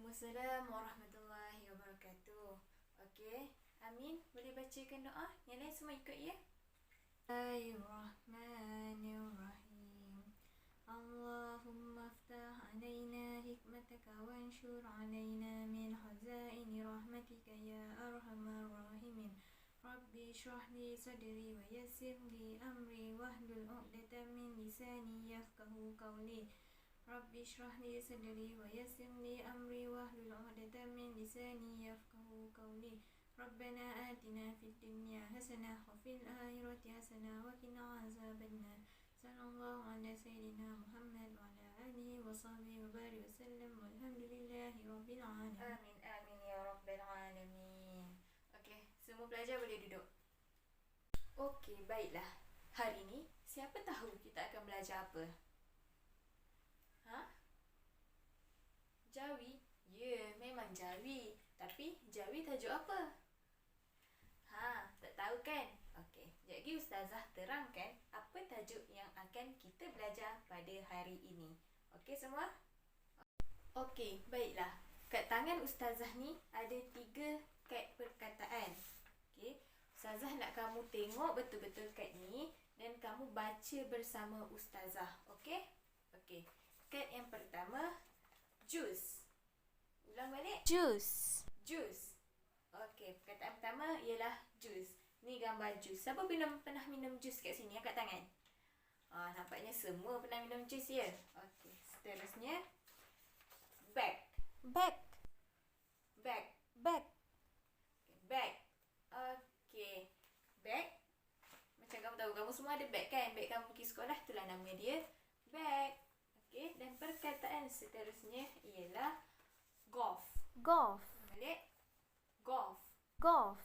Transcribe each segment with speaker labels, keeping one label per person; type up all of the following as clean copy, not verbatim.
Speaker 1: Waalaikumsalam warahmatullahi wabarakatuh. Okey, Amin, boleh bacakan doa? Yang lain semua ikut ya. Bismillahirrahmanirrahim. Allahumma aftah alaina hikmataka wanshur alaina min khazaini rahmatika ya arhamar rahimin. Rabbi shrah li sadri wa yassir li amri wahlul 'uqdatam min lisani yafqahu qawli. Rabbi shrah li sadri wa yassir li amri wahlul 'uqdatam min lisani yafqahu qawli. Rabbana atina fid dunya hasanah wa fil akhirati hasanah wa qina azabannar. Sallallahu ala sayyidina Muhammad wa ala alihi wa sahbihi wa barik wa sallam walhamdulillahi rabbil alamin. Amin amin ya rabbil alamin. Okey, semua pelajar boleh duduk. Okey, baiklah. Hari ni siapa tahu kita akan belajar apa? Jawi? Ya, memang Jawi. Tapi Jawi tajuk apa? Tak tahu kan? Okey, jadi Ustazah terangkan apa tajuk yang akan kita belajar pada hari ini. Okey semua? Okey, baiklah. Kat tangan Ustazah ni ada 3 kad perkataan. Okey, Ustazah nak kamu tengok betul-betul kad ni dan kamu baca bersama Ustazah. Okey? Okey. Kad yang pertama, jus. Ulang balik. Jus. Jus. Okey, perkataan pertama ialah jus. Ni gambar jus. Siapa pernah minum jus kat sini angkat tangan? Nampaknya semua pernah minum jus ya. Okey, seterusnya bag. Bag. Bag. Bag. Bag. Okey. Bag. Macam kamu tahu, kamu semua ada bag kan? Bag kamu pergi sekolah, itulah nama dia. Bag. Okey, dan perkataan seterusnya ialah golf. Golf. Balik. Golf. Golf.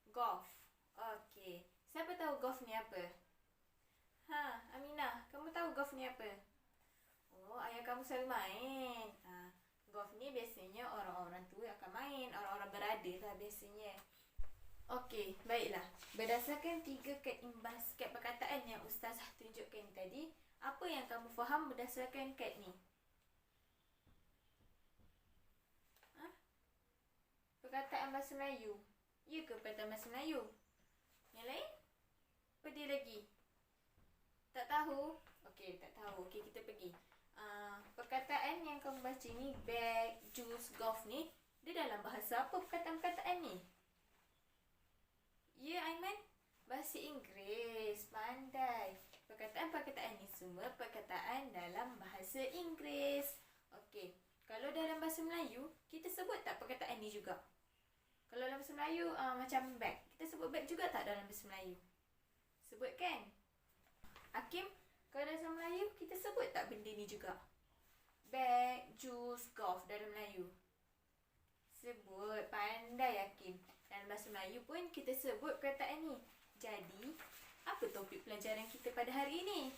Speaker 1: Golf. Okey. Siapa tahu golf ni apa? Aminah, kamu tahu golf ni apa? Oh, ayah kamu selalu main. Golf ni biasanya orang-orang tua akan main, orang-orang berada lah biasanya. Okey, baiklah. Berdasarkan 3 kad imbas, kad perkataan yang Ustazah tunjukkan tadi, apa yang kamu faham berdasarkan kad ni? Perkataan bahasa Melayu. Ya ke perkataan bahasa Melayu? Yang lain? Apa dia lagi? Tak tahu? Okey, tak tahu. Okey, kita pergi. Perkataan yang kamu baca ni, bag, juice, golf ni, dia dalam bahasa apa perkataan-perkataan ni? Ya, Aiman? Bahasa Inggeris. Pandai. Perkataan-perkataan ni semua perkataan dalam bahasa Inggeris. Okey. Kalau dalam bahasa Melayu, kita sebut tak perkataan ni juga? Kalau dalam bahasa Melayu, macam bag. Kita sebut bag juga tak dalam bahasa Melayu? Sebut kan? Hakim, kalau dalam bahasa Melayu, kita sebut tak benda ni juga? Bag, juice, golf dalam Melayu. Sebut. Pandai Hakim. Dalam bahasa Melayu pun kita sebut perkataan ni. Jadi, apa topik pelajaran kita pada hari ini?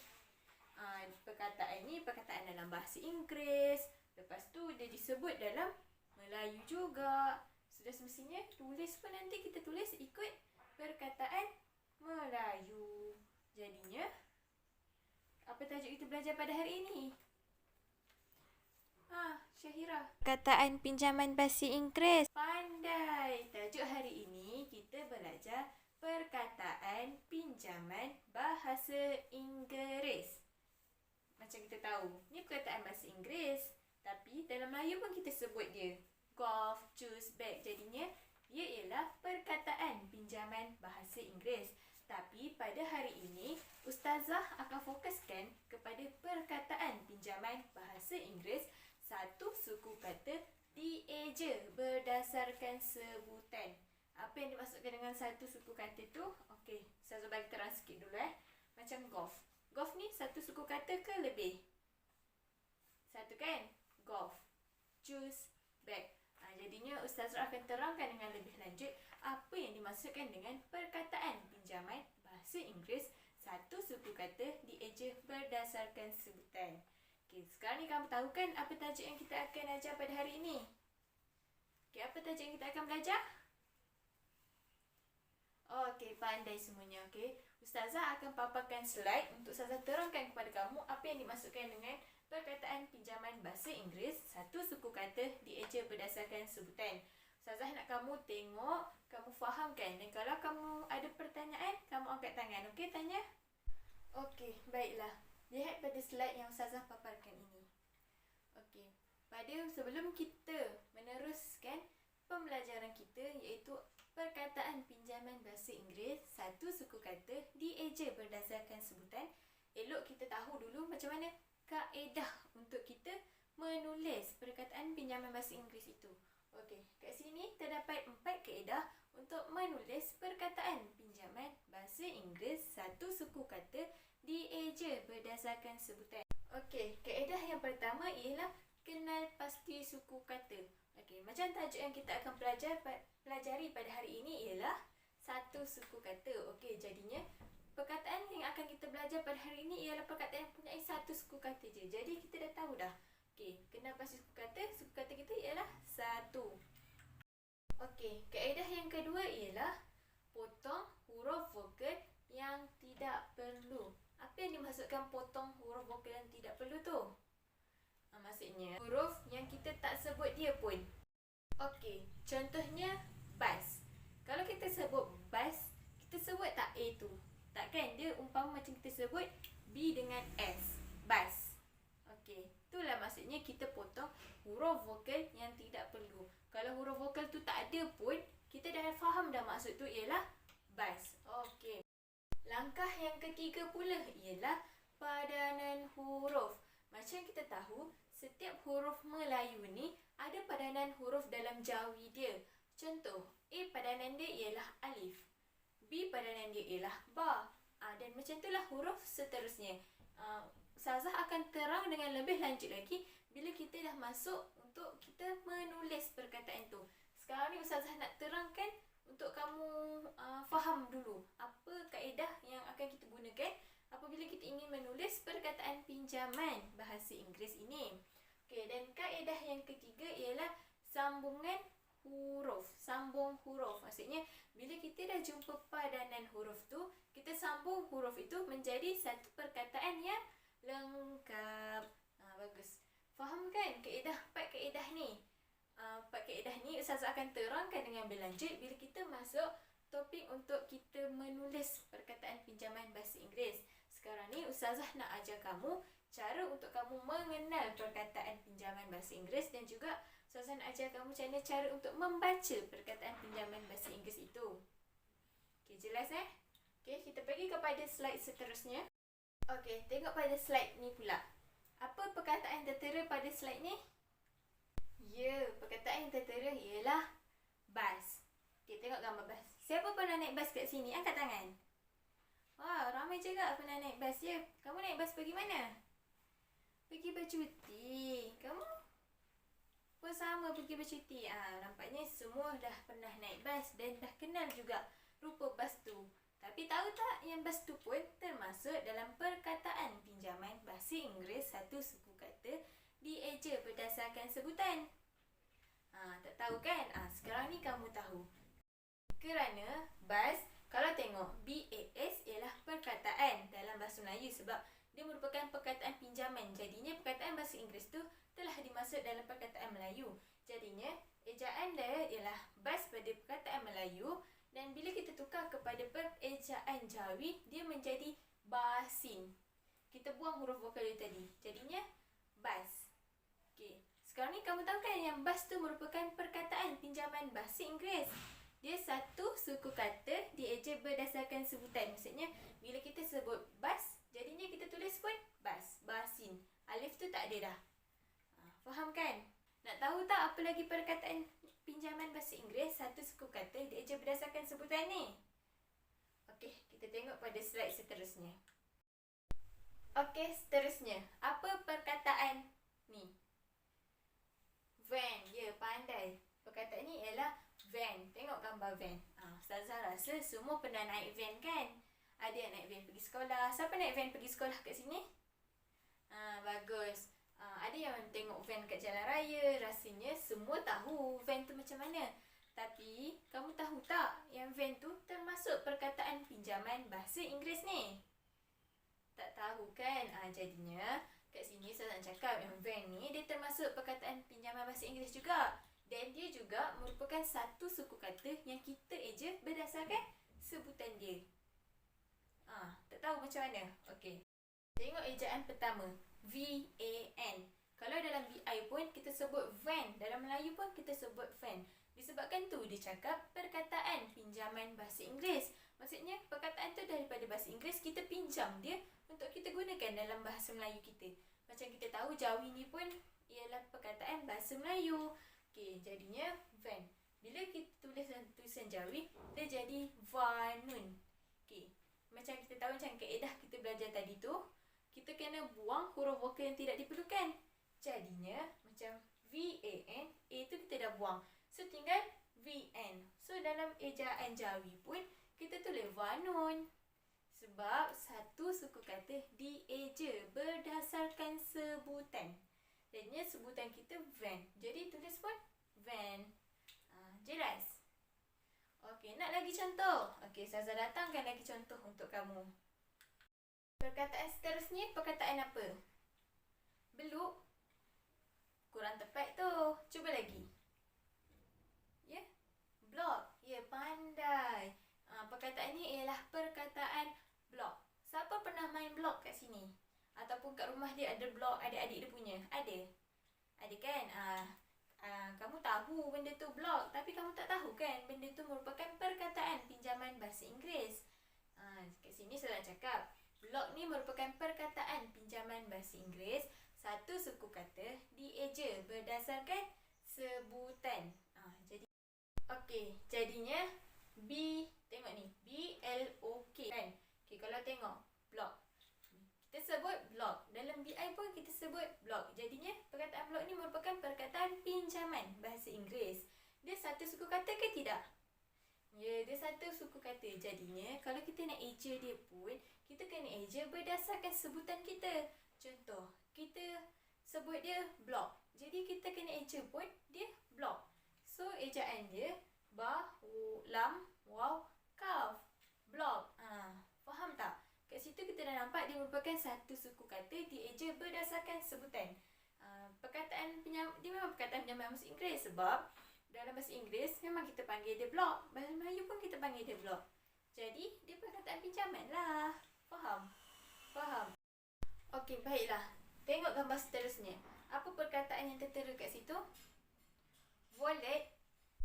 Speaker 1: Perkataan ni perkataan dalam bahasa Inggeris. Lepas tu dia disebut dalam Melayu juga. Sudah semestinya tulis pun nanti kita tulis ikut perkataan Melayu. Jadinya, apa tajuk kita belajar pada hari ini? Syahira. Perkataan pinjaman bahasa Inggeris. Pandai. Tajuk hari ini kita belajar perkataan pinjaman bahasa Inggeris. Macam kita tahu, ni perkataan bahasa Inggeris. Tapi dalam Melayu pun kita sebut dia. Golf, juice, bag. Jadinya, dia ialah perkataan pinjaman bahasa Inggeris. Tapi pada hari ini, Ustazah akan fokuskan kepada perkataan pinjaman bahasa Inggeris. Satu suku kata dieja berdasarkan sebutan. Apa yang dimaksudkan dengan satu suku kata tu? Okey, Ustazah bagi terang sikit dulu Macam golf. Golf ni satu suku kata ke lebih? Satu kan? Golf. Juice, bag. Jadinya Ustazah akan terangkan dengan lebih lanjut apa yang dimaksudkan dengan perkataan pinjaman bahasa Inggeris. Satu suku kata dieja berdasarkan sebutan. Okey, sekarang ni kamu tahu kan apa tajuk yang kita akan ajar pada hari ini? Okey, apa tajuk yang kita akan belajar? Okey, pandai semuanya. Okey, Ustazah akan paparkan slide untuk Ustazah terangkan kepada kamu apa yang dimaksudkan dengan perkataan pinjaman bahasa Inggeris. Satu suku kata dieja dieja berdasarkan sebutan. Ustazah nak kamu tengok, kamu faham kan? Dan kalau kamu ada pertanyaan, kamu angkat tangan. Okey, tanya? Okey, baiklah. Lihat pada slide yang Ustazah paparkan ini. Okey, sebelum kita meneruskan pembelajaran kita iaitu perkataan pinjaman bahasa Inggeris, satu suku kata dieja berdasarkan sebutan, elok kita tahu dulu macam mana kaedah untuk kita menulis perkataan pinjaman bahasa Inggeris itu. Okey, kat sini terdapat 4 kaedah untuk menulis perkataan pinjaman bahasa Inggeris satu suku kata dieja berdasarkan sebutan. Okey, kaedah yang pertama ialah kenal pasti suku kata. Okey, macam tajuk yang kita akan pelajari pada hari ini ialah satu suku kata. Okey, jadinya perkataan yang akan kita belajar pada hari ini ialah perkataan yang mempunyai satu suku kata je. Jadi kita dah tahu dah. Okey, kenal pasti suku kata kita ialah satu. Okey, kaedah yang kedua ialah potong huruf vokal yang tidak perlu. Apa yang dimaksudkan potong huruf vokal yang tidak perlu tu? Maksudnya huruf yang kita tak sebut dia pun. Okey, contohnya bas. Kalau kita sebut bas, kita sebut tak A tu? Takkan dia umpama macam kita sebut B dengan S. Bas. Okey, itulah maksudnya kita potong huruf vokal yang tidak perlu. Kalau huruf vokal tu tak ada pun, kita dah faham dah maksud tu ialah bas. Okey. Langkah yang ketiga pula ialah padanan huruf. Macam kita tahu, setiap huruf Melayu ni ada padanan huruf dalam jawi dia. Contoh, A padanan dia ialah alif. B padanan dia ialah ba. Dan macam itulah huruf seterusnya. Ustazah akan terang dengan lebih lanjut lagi bila kita dah masuk untuk kita menulis perkataan tu. Sekarang ni Ustazah nak terangkan untuk kamu faham dulu apa kaedah yang akan kita gunakan apabila kita ingin menulis perkataan pinjaman bahasa Inggeris ini. Okey, dan kaedah yang ketiga ialah sambungan huruf. Sambung huruf. Maksudnya, bila kita dah jumpa padanan huruf tu, kita sambung huruf itu menjadi satu perkataan yang lengkap. Bagus. Faham kan empat kaedah ni? Empat kaedah ni Ustazah akan terangkan dengan berlanjut bila kita masuk topik untuk kita menulis perkataan pinjaman bahasa Inggeris. Sekarang ni Ustazah nak ajar kamu cara untuk kamu mengenal perkataan pinjaman bahasa Inggeris dan juga Ustazah nak ajar kamu macam mana cara untuk membaca perkataan pinjaman bahasa Inggeris itu. Okey, jelas Okey, kita pergi kepada slide seterusnya. Okey, tengok pada slide ni pula. Apa perkataan yang tertera pada slide ni? Ya, perkataan yang tertera ialah bas. Okey, tengok gambar bas. Siapa pernah naik bas kat sini? Angkat tangan. Wah, ramai juga pernah naik bas ya. Kamu naik bas pergi mana? Pergi bercuti. Kamu pun sama pergi bercuti. Nampaknya semua dah pernah naik bas dan dah kenal juga rupa bas tu. Tapi tahu tak yang bas tu pun termasuk dalam perkataan pinjaman bahasa Inggeris satu suku kata dieja berdasarkan sebutan. Tak tahu kan? Sekarang ni kamu tahu. Kerana bas, kalau tengok BAS ialah perkataan dalam bahasa Melayu sebab dia merupakan perkataan pinjaman. Jadinya perkataan bahasa Inggeris tu telah dimasuk dalam perkataan Melayu. Jadinya ejaan dia ialah bas pada perkataan Melayu dan bila kita tukar kepada perejaan jawi, dia menjadi basin. Kita buang huruf vokal dia tadi. Jadinya bas. Okey. Sekarang ni kamu tahu kan yang bas tu merupakan perkataan pinjaman bahasa Inggeris. Dia satu suku kata dieja berdasarkan sebutan. Maksudnya bila kita sebut bas, jadinya kita tulis pun bas, basin. Alif tu tak ada dah. Faham kan? Nak tahu tak apa lagi perkataan pinjaman bahasa Inggeris satu suku kata dieja berdasarkan sebutan ni? Okey, kita tengok pada slide seterusnya. Okey, seterusnya. Apa perkataan ni? Van. Ya, pandai. Perkataan ni ialah van. Tengok gambar van. Ustazah rasa semua pernah naik van kan? Ada yang naik van pergi sekolah. Siapa naik van pergi sekolah kat sini? Bagus. Ada yang tengok van kat jalan raya. Rasanya semua tahu van tu macam mana. Tapi, kamu tahu tak yang van tu termasuk perkataan pinjaman bahasa Inggeris ni? Tak tahu kan? Jadinya, kat sini saya nak cakap yang van ni dia termasuk perkataan pinjaman bahasa Inggeris juga. Dan dia juga merupakan satu suku kata yang kita eja berdasarkan sebutan dia. Tak tahu macam mana? Okey. Tengok ejaan pertama. V-A-N. Kalau dalam BI pun kita sebut van. Dalam Melayu pun kita sebut van. Disebabkan tu dia cakap perkataan pinjaman bahasa Inggeris. Maksudnya perkataan tu daripada bahasa Inggeris kita pinjam dia untuk kita gunakan dalam bahasa Melayu kita. Macam kita tahu Jawi ni pun ialah perkataan bahasa Melayu. Okey, jadinya van. Bila kita tulis tulisan Jawi, dia jadi vanun. Okey. Macam kita tahu macam kaedah kita belajar tadi tu, kita kena buang huruf vokal yang tidak diperlukan. Jadinya macam V-A-N, A tu kita dah buang. So tinggal V-N. So dalam ejaan Jawi pun kita tulis vanun. Sebab satu suku kata dieja berdasarkan sebutan. Jadinya sebutan kita van. Jadi tulis pun van. Jelas? Okey, nak lagi contoh? Okey, Saza datangkan lagi contoh untuk kamu. Perkataan seterusnya, perkataan apa? Beluk. Kurang tepat tu. Cuba lagi. Ya? Blok. Ya, pandai. Perkataan ni ialah perkataan blok. Siapa pernah main blok kat sini? Ataupun kat rumah dia ada blok adik-adik dia punya? Ada? Ada kan? Kamu tahu benda tu blok, tapi kamu tak tahu kan benda tu merupakan perkataan pinjaman bahasa Inggeris. Kat sini saya nak cakap, blok ni merupakan perkataan pinjaman bahasa Inggeris, satu suku kata dieja berdasarkan sebutan. Jadi okey, jadinya tengok ni, B-L-O-K kan. Okey, kalau tengok blok, kita sebut blok. Dalam BI pun kita sebut blok. Jadinya perkataan blok ni merupakan perkataan pinjaman bahasa Inggeris. Dia satu suku kata ke tidak? Ya, dia satu suku kata. Jadinya kalau kita nak eja dia pun, kita kena eja berdasarkan sebutan kita. Contoh, kita sebut dia blok. Jadi kita kena eja pun dia blok. So ejaan dia ba, lam, waw, kaf. Blok. Faham tak? Kat situ kita dah nampak dia merupakan satu suku kata dieja berdasarkan sebutan. Perkataan dia memang perkataan pinjaman bahasa Inggeris sebab dalam bahasa Inggeris memang kita panggil dia blok. Bahasa Melayu pun kita panggil dia blok. Jadi dia perkataan pinjaman lah. Faham? Faham. Okey, baiklah. Tengok gambar seterusnya. Apa perkataan yang tertera kat situ? Wallet.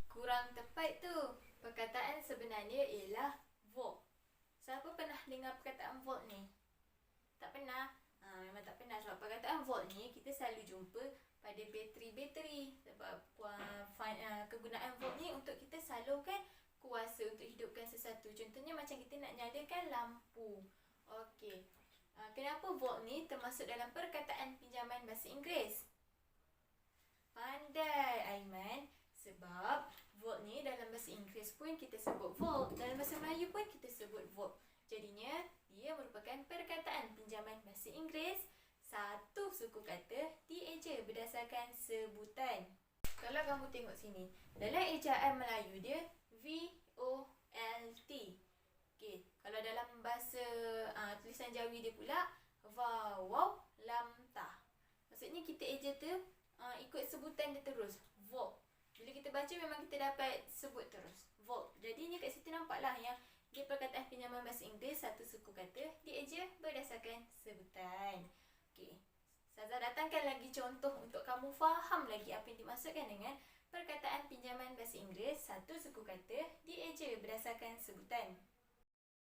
Speaker 1: Kurang tepat tu. Perkataan sebenarnya ialah volt. Siapa pernah dengar perkataan volt ni? Tak pernah? Memang tak pernah sebab perkataan volt ni kita selalu jumpa pada bateri-bateri. Sebab kegunaan volt ni untuk kita salurkan kuasa untuk hidupkan sesuatu. Contohnya macam kita nak nyalakan lampu. Okey. Kenapa volt ni termasuk dalam perkataan pinjaman bahasa Inggeris? Pandai Aiman. Sebab volt ni dalam bahasa Inggeris pun kita sebut volt. Dalam bahasa Melayu pun kita sebut volt. Jadinya, dia merupakan perkataan pinjaman bahasa Inggeris. Satu suku kata dieja berdasarkan sebutan. Kalau kamu tengok sini, dalam ejaan Melayu dia V-O-L-T. Okey, kalau dalam bahasa tulisan Jawi dia pula va, waw, lam, ta. Maksudnya kita eja tu ikut sebutan dia terus. Volt. Bila kita baca memang kita dapat sebut terus. Volt. Jadi ni kat situ nampaklah yang dia perkataan pinjaman bahasa Inggeris satu suku kata dieja berdasarkan sebutan. Okey. Saza datangkan lagi contoh untuk kamu faham lagi apa yang dimaksudkan dengan perkataan pinjaman bahasa Inggeris satu suku kata dieja berdasarkan sebutan.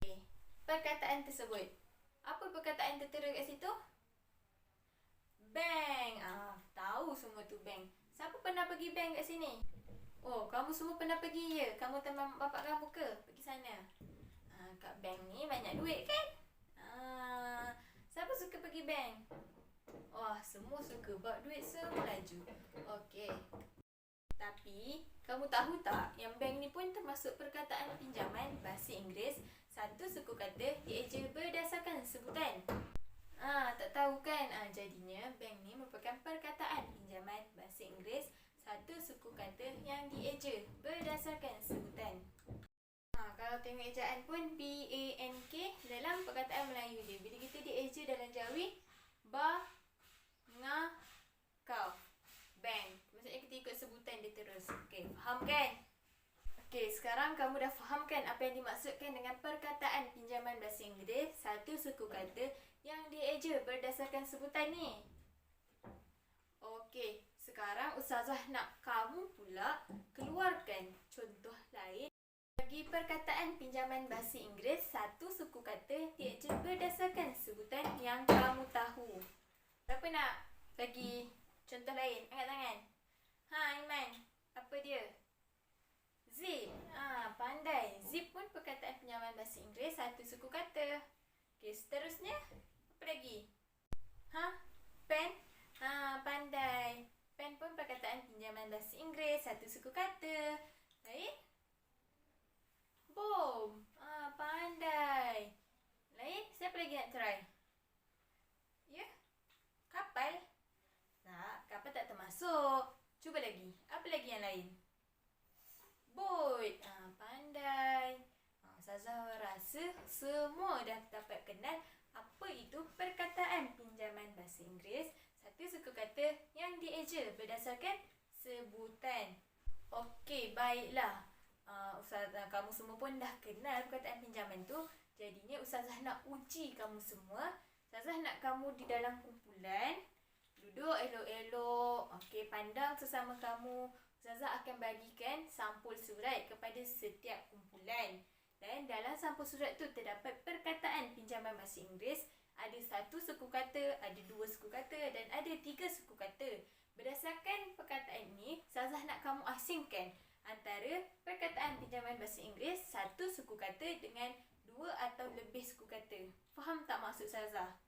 Speaker 1: Okey. Perkataan tersebut. Apa perkataan tertera kat situ? Bank. Tahu semua tu bank. Siapa pernah pergi bank kat sini? Oh, kamu semua pernah pergi ya? Kamu teman bapak kamu ke? Pergi sana. Kat bank ni banyak duit kan? Siapa suka pergi bank? Wah, semua suka. Bawa duit semua laju. Okey. Tapi, kamu tahu tak yang bank ni pun termasuk perkataan pinjaman bahasa Inggeris satu suku kata dieja berdasarkan sebutan. Tak tahu kan? Jadinya bank ni merupakan perkataan pinjaman bahasa Inggeris satu suku kata yang dieja berdasarkan sebutan. Kalau tengok ejaan pun B-A-N-K dalam perkataan Melayu dia. Bila kita dieja dalam Jawi, ba, nga, kau. Bank. Maksudnya kita ikut sebutan dia terus. Faham kan? Okey, sekarang kamu dah faham kan apa yang dimaksudkan dengan perkataan pinjaman bahasa Inggeris satu suku kata yang dieja berdasarkan sebutan ni? Okey, sekarang Ustazah nak kamu pula keluarkan contoh lain bagi perkataan pinjaman bahasa Inggeris satu suku kata dieja berdasarkan sebutan yang kamu tahu. Siapa nak bagi contoh lain? Angkat tangan. Iman. Apa dia? Zip. Pandai. Zip pun perkataan pinjaman bahasa Inggeris satu suku kata. Okey, seterusnya apa lagi? Pen. Pandai. Pen pun perkataan pinjaman bahasa Inggeris satu suku kata. Lain? Bom. Pandai. Lain? Siapa lagi nak try? Ya? Kapal. Tak, kapal tak termasuk. Cuba lagi. Apa lagi yang lain? Boat. Pandai. Ustazah rasa semua dah dapat kenal apa itu perkataan pinjaman bahasa Inggeris satu suku kata yang dieja berdasarkan sebutan. Okey, baiklah. Ustazah, kamu semua pun dah kenal perkataan pinjaman tu. Jadinya Ustazah nak uji kamu semua. Ustazah nak kamu di dalam kumpulan. Duduk elok-elok. Okey, pandang sesama kamu. Ustazah akan bagikan sampul surat kepada setiap kumpulan. Dan dalam sampul surat tu terdapat perkataan pinjaman bahasa Inggeris. Ada satu suku kata, ada dua suku kata dan ada tiga suku kata. Berdasarkan perkataan ini, Ustazah nak kamu asingkan antara perkataan pinjaman bahasa Inggeris satu suku kata dengan dua atau lebih suku kata. Faham tak maksud Ustazah?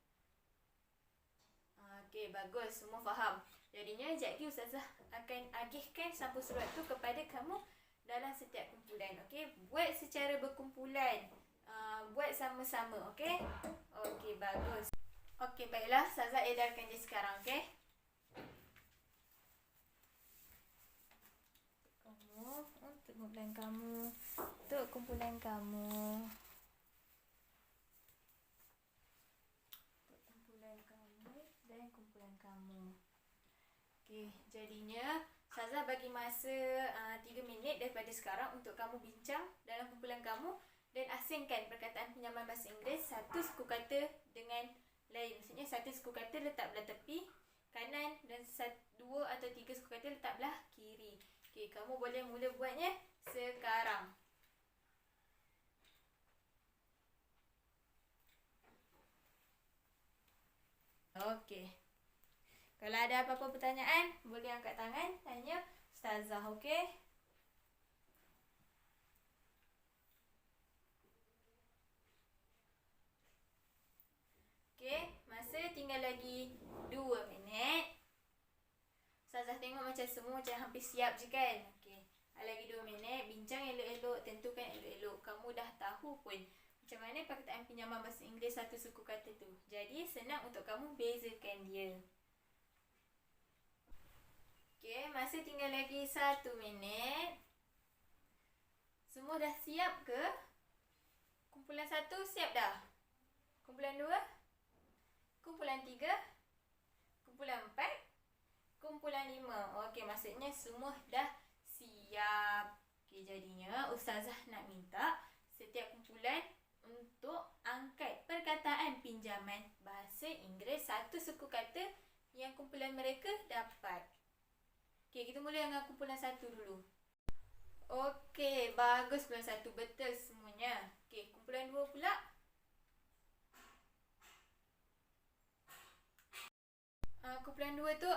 Speaker 1: Okey, bagus. Semua faham. Jadinya, jadi Ustazah akan agihkan sampul surat tu kepada kamu dalam setiap kumpulan. Okey, buat secara berkumpulan. Buat sama-sama, okey? Okey, bagus. Okey, baiklah. Ustazah edarkan dia sekarang, okey? Kamu, untuk kumpulan kamu. Untuk kumpulan kamu. Dan kumpulan kamu. Okey, jadinya Ustazah bagi masa 3 minit daripada sekarang untuk kamu bincang dalam kumpulan kamu dan asingkan perkataan pinjaman bahasa Inggeris satu suku kata dengan lain. Maksudnya satu suku kata letak belah tepi kanan dan dua atau tiga suku kata letak belah kiri. Okey, kamu boleh mula buatnya sekarang. Okey. Kalau ada apa-apa pertanyaan, boleh angkat tangan, tanya Ustazah, okey? Okey, masa tinggal lagi 2 minit. Ustazah tengok macam semua macam hampir siap je kan? Okey, lagi 2 minit, bincang elok-elok, tentukan elok-elok. Kamu dah tahu pun macam mana perkataan pinjaman bahasa Inggeris satu suku kata tu. Jadi, senang untuk kamu bezakan dia. Okey, masa tinggal lagi 1 minit. Semua dah siap ke? Kumpulan 1 siap dah? Kumpulan 2? Kumpulan 3? Kumpulan 4? Kumpulan 5. Okey, maksudnya semua dah siap. Okey, jadinya Ustazah nak minta setiap kumpulan untuk angkat perkataan pinjaman bahasa Inggeris satu suku kata yang kumpulan mereka dapat. Okey, kita mula dengan kumpulan 1 dulu. Okey, bagus kumpulan 1. Betul semuanya. Okey, kumpulan 2 pula. Kumpulan 2 tu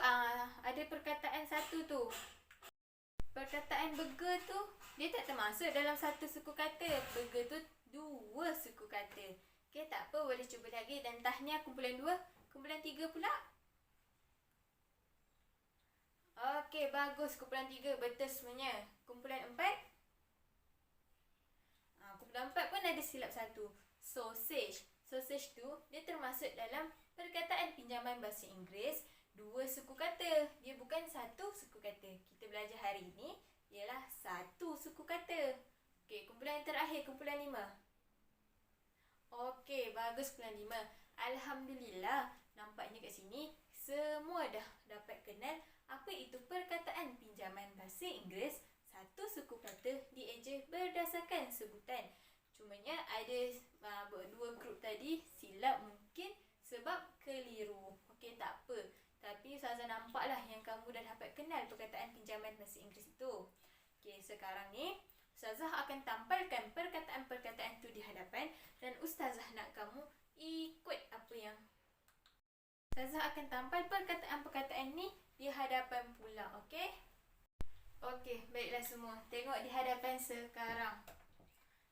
Speaker 1: ada perkataan satu tu. Perkataan burger tu dia tak termasuk dalam satu suku kata. Burger tu dua suku kata. Okey, tak apa, boleh cuba lagi. Dan tahniah kumpulan 2. Kumpulan 3 pula. Okey, bagus kumpulan 3. Betul semuanya. Kumpulan 4. Kumpulan 4 pun ada silap satu. Sausage. Sausage tu dia termasuk dalam perkataan pinjaman bahasa Inggeris dua suku kata. Dia bukan satu suku kata. Kita belajar hari ini ialah satu suku kata. Okey, kumpulan yang terakhir, kumpulan 5. Okey, bagus kumpulan 5. Alhamdulillah, nampaknya kat sini semua dah dapat kenal apa itu perkataan pinjaman bahasa Inggeris satu suku kata dieja berdasarkan sebutan. Cumanya ada dua grup tadi silap mungkin sebab keliru. Okey, tak apa. Tapi Ustazah nampaklah yang kamu dah dapat kenal perkataan pinjaman bahasa Inggeris itu. Okey, sekarang ni Ustazah akan tampalkan perkataan-perkataan tu di hadapan dan Ustazah nak kamu ikut apa yang Ustazah akan tampal perkataan-perkataan ni di hadapan pula. Okey? Okey, baiklah semua. Tengok di hadapan sekarang.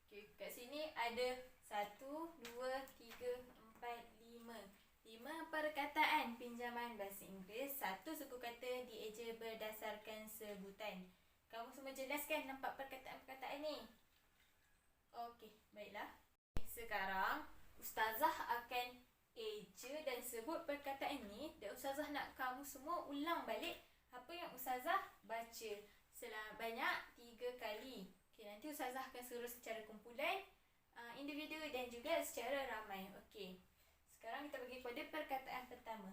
Speaker 1: Okey, kat sini ada 1, 2, 3, 4, 5. 5 perkataan pinjaman bahasa Inggeris. Satu suku kata dieja berdasarkan sebutan. Kamu semua jelaskan nampak perkataan-perkataan ni? Okey, baiklah. Sekarang, Ustazah akan eja dan sebut perkataan ni dan Ustazah nak kamu semua ulang balik apa yang Ustazah baca sebanyak 3 kali. Okey, nanti Ustazah akan suruh secara kumpulan, individu dan juga secara ramai. Okey. Sekarang kita pergi kepada perkataan pertama.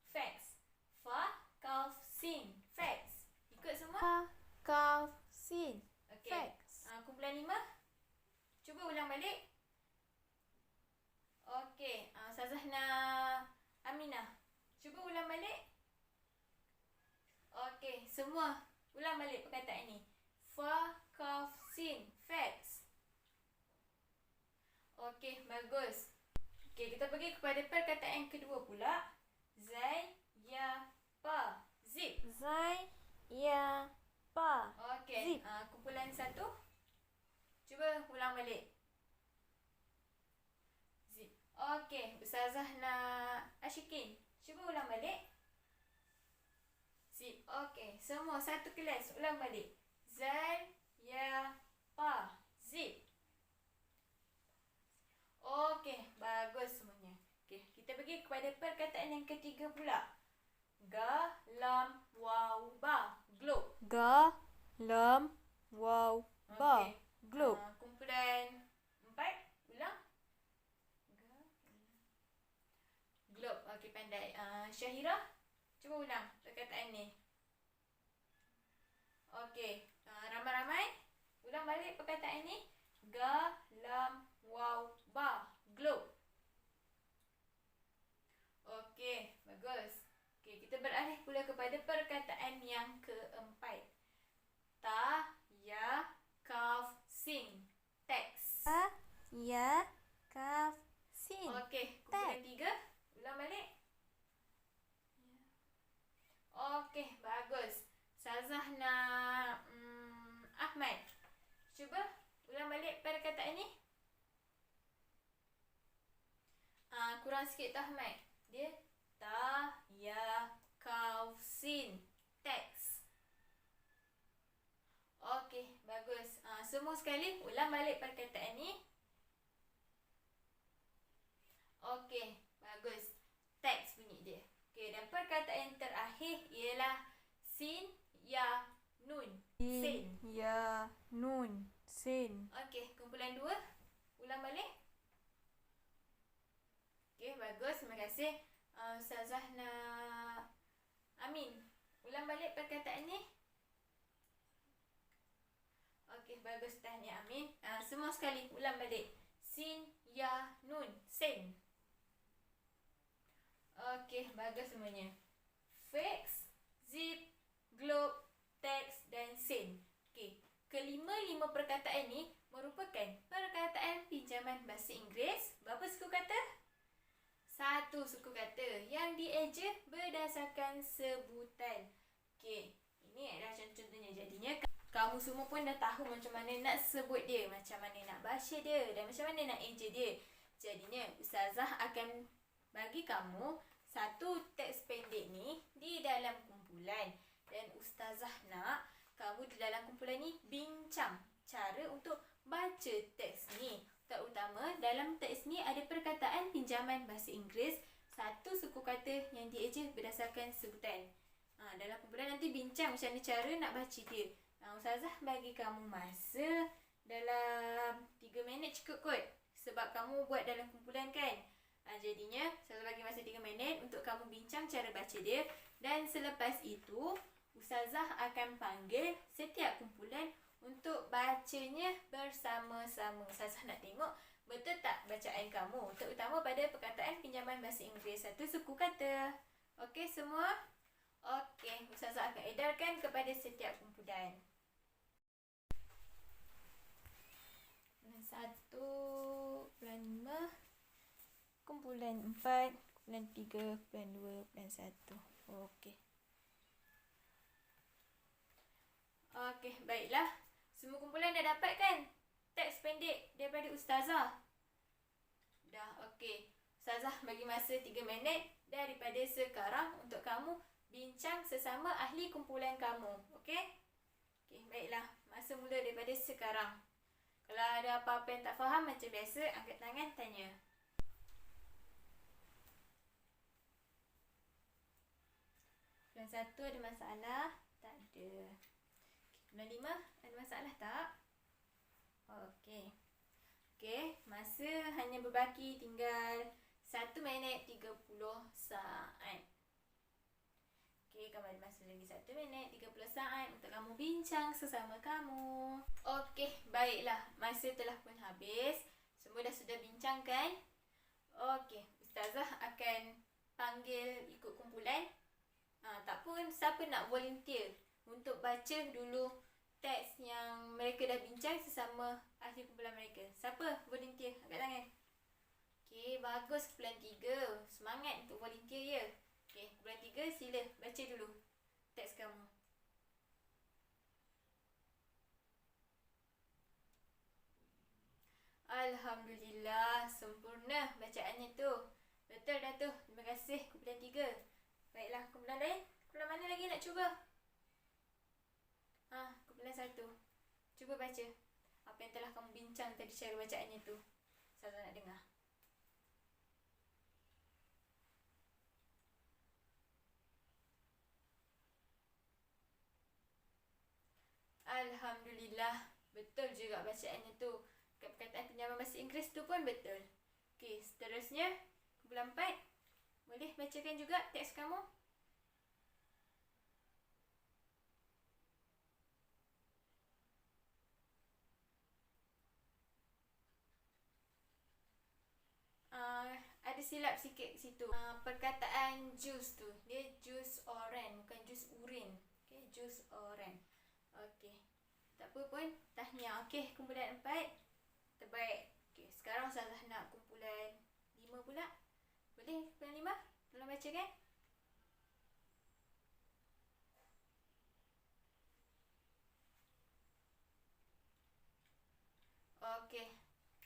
Speaker 1: Facts. Fa, kaf, sin. Facts. Ikut semua?
Speaker 2: Fa, kaf, sin.
Speaker 1: Okey.
Speaker 2: Facts.
Speaker 1: Kumpulan 5. Cuba ulang balik. Okey. Ustazah nak Aminah. Cuba ulang balik. Okey. Semua ulang balik perkataan ni. Fa, kaf, sin. Facts. Okey. Bagus. Okey. Kita pergi kepada perkataan yang kedua pula. Zai, ya, pa. Zip.
Speaker 2: Zai, ya, pa.
Speaker 1: Okey.
Speaker 2: Zip.
Speaker 1: Kumpulan 1. Cuba ulang balik. Zip. Okey. Ustazah nak Ashikin. Cuba ulang balik. Zip. Okey. Semua satu kelas ulang balik. Zai, ya, pa. Zip. Okey. Bagus semuanya. Okey. Kita pergi kepada perkataan yang ketiga pula. Ga, lam, waw, ba. Globe.
Speaker 2: Ga, lam, waw, ba.
Speaker 1: Okey.
Speaker 2: Globe.
Speaker 1: Kumpulan 4. Ulang. Globe. Okey, pandai. Syahira, cuba ulang perkataan ni. Okey. Ramai-ramai. Ulang balik perkataan ni. Ga, lam, waw, ba. Globe. Okey, bagus. Okey, kita beralih pula kepada perkataan yang keempat. Ta, ya, kaf, sin. Teks.
Speaker 2: Ta, ya, kaf, sin.
Speaker 1: Okey, kumpulan 3. Ulang balik. Okey, bagus. Ustazah nak Ahmad. Cuba ulang balik perkataan ni. Kurang sikit tu Ahmad. Dia ta, ya, kaf, sin. Teks. Okey, bagus. Semua sekali ulang balik perkataan ni. Okey, bagus. Teks bunyi dia. Okey, dan perkataan terakhir ialah sin, ya, nun. Sin.
Speaker 2: Ya, nun, sin.
Speaker 1: Okey, kumpulan 2. Ulang balik. Okey, bagus. Terima kasih. Ustazah nak Amin. Ulang balik perkataan ni. Okey, bagus. Tahniah Amin. Semua sekali ulang balik. Sin, ya, nun. Sin. Okey, bagus semuanya. Facts, zip, globe, teks dan sin. Okey, kelima-lima perkataan ni merupakan perkataan pinjaman bahasa Inggeris. Berapa suku kata? 1 suku kata yang dieja berdasarkan sebutan. Okey, ini adalah contohnya. Jadinya kamu semua pun dah tahu macam mana nak sebut dia, macam mana nak baca dia dan macam mana nak eja dia. Jadinya Ustazah akan bagi kamu satu teks pendek ni di dalam kumpulan. Dan Ustazah nak kamu di dalam kumpulan ni bincang cara untuk baca teks ni. Terutama dalam teks ni ada perkataan pinjaman bahasa Inggeris, 1 suku kata yang dieja berdasarkan sebutan. Dalam kumpulan nanti bincang macam mana cara nak baca dia. Ustazah bagi kamu masa dalam 3 minit cukup kot. Sebab kamu buat dalam kumpulan kan. Jadinya Ustazah bagi masa 3 minit untuk kamu bincang cara baca dia. Dan selepas itu Ustazah akan panggil setiap kumpulan bacanya bersama-sama. Ustazah nak tengok betul tak bacaan kamu, terutama pada perkataan pinjaman bahasa Inggeris satu suku kata. Okey semua? Okey, Ustazah akan edarkan kepada setiap kumpulan. Kumpulan 1, kumpulan 5, kumpulan 4, kumpulan 3, kumpulan 2, kumpulan 1. Okey. Okey, baiklah. Semua kumpulan dah dapat kan teks pendek daripada Ustazah? Dah, okey. Ustazah bagi masa 3 minit daripada sekarang untuk kamu bincang sesama ahli kumpulan kamu. Okey? Okey, baiklah. Masa mula daripada sekarang. Kalau ada apa-apa yang tak faham macam biasa, angkat tangan tanya. Kumpulan 1 ada masalah? Tak ada. Kumpulan 5 ada masalah tak? Okey. Okey, masa hanya berbaki tinggal 1 minit 30 saat. Okey, kamu ada masa lagi 1 minit 30 saat untuk kamu bincang sesama kamu. Okey, baiklah. Masa telah pun habis. Semua dah sudah bincang kan? Okey, Ustazah akan panggil ikut kumpulan. Tak pun, siapa nak volunteer untuk baca dulu teks yang mereka dah bincang sesama ahli kumpulan mereka. Siapa volunteer? Angkat tangan. Okey, bagus kumpulan 3. Semangat untuk volunteer ya. Okey, kumpulan 3 sila baca dulu teks kamu. Alhamdulillah, sempurna bacaannya tu. Betul dah tu. Terima kasih kumpulan 3. Baiklah, kumpulan lain? Kumpulan mana lagi nak cuba? Kumpulan 1. Cuba baca apa yang telah kamu bincang tadi cara bacaannya tu. Ustazah nak dengar. Alhamdulillah, betul juga bacaannya tu. Perkataan pinjaman bahasa Inggeris tu pun betul. Okey, seterusnya kumpulan 4. Boleh bacakan juga teks kamu? Ada silap sikit situ. Perkataan jus tu, dia jus oren, bukan jus urin. Okey, jus oren. Okey. Tak apa pun, tahniah. Okey, kumpulan 4 terbaik. Okey, sekarang Ustazah nak kumpulan 5 pula. Boleh kumpulan 5? Tolong baca kan? Okey.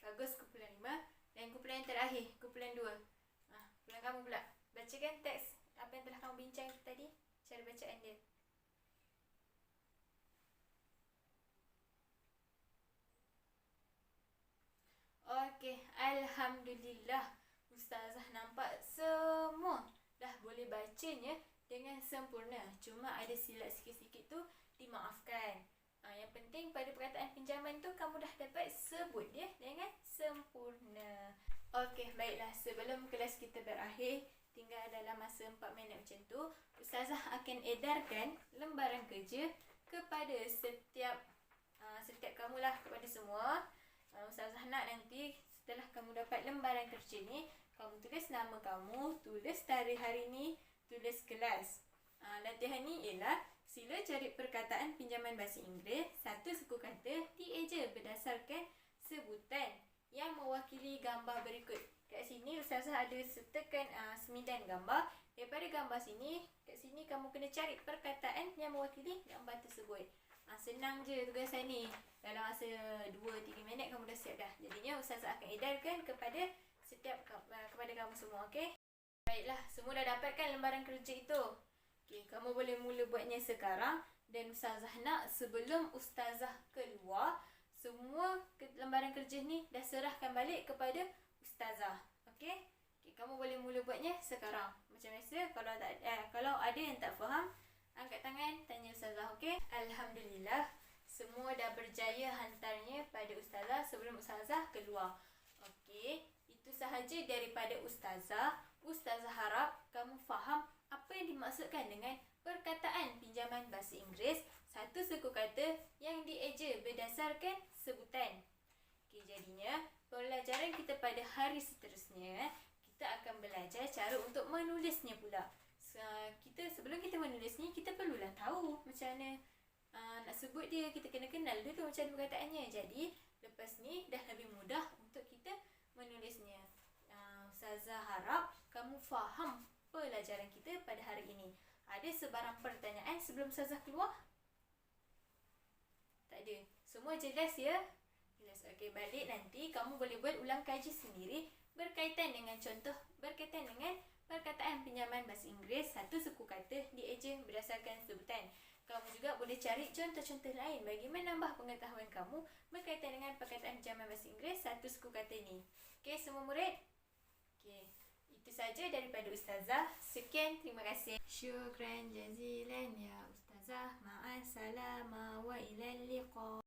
Speaker 1: Bagus kumpulan 5. Dan kumpulan yang terakhir, kumpulan 2. Kumpulan kamu pula. Bacakan teks apa yang telah kamu bincang tadi. Cara bacaan dia. Okey, alhamdulillah. Ustazah nampak semua dah boleh bacanya dengan sempurna. Cuma ada silap sikit-sikit tu dimaafkan. Yang penting pada perkataan pinjaman tu kamu dah dapat sebut dia dengan sempurna. Okey, baiklah. Sebelum kelas kita berakhir, tinggal dalam masa 4 minit macam tu, Ustazah akan edarkan lembaran kerja kepada setiap kamu lah, kepada semua. Ustazah nak nanti setelah kamu dapat lembaran kerja ni, kamu tulis nama kamu, tulis tarikh hari ni, tulis kelas. Latihan ni ialah sila cari perkataan pinjaman bahasa Inggeris satu suku kata dieja berdasarkan sebutan yang mewakili gambar berikut. Kat sini Ustazah ada sertakan 9 gambar. Daripada gambar sini, kat sini kamu kena cari perkataan yang mewakili gambar tersebut. Senang je tugasan ni. Dalam masa 2-3 minit kamu dah siap dah. Jadinya Ustazah akan edarkan kepada kepada kamu semua, okey? Baiklah, semua dah dapatkan lembaran kerja itu. Okey, kamu boleh mula buatnya sekarang. Dan Ustazah nak sebelum Ustazah keluar, semua lembaran kerja ni dah serahkan balik kepada Ustazah. Okey? Okey, kamu boleh mula buatnya sekarang. Macam biasa, kalau ada yang tak faham, angkat tangan, tanya Ustazah, okey? Alhamdulillah, semua dah berjaya hantarnya pada Ustazah sebelum Ustazah keluar. Okey, itu sahaja daripada Ustazah. Ustazah harap kamu faham apa yang dimaksudkan dengan perkataan pinjaman bahasa Inggeris satu suku kata yang dieja berdasarkan sebut dia, kita kena kenal dulu macam perkataannya. Jadi lepas ni dah lebih mudah untuk kita menulisnya. Ustazah harap kamu faham pelajaran kita pada hari ini. Ada sebarang pertanyaan sebelum Ustazah keluar? Tak ada. Semua jelas ya? Jelas. Okey, balik nanti kamu boleh buat ulang kaji sendiri berkaitan dengan contoh, berkaitan dengan perkataan pinjaman bahasa Inggeris satu suku kata dieja berdasarkan sebutan. Kamu juga boleh cari contoh-contoh lain bagi menambah pengetahuan kamu berkaitan dengan perkataan pinjaman bahasa Inggeris satu suku kata ni. Okey, semua murid? Okey, itu saja daripada Ustazah. Sekian, terima kasih. Syukran jazilan ya Ustazah. Ma'as salama wa ilal liqa.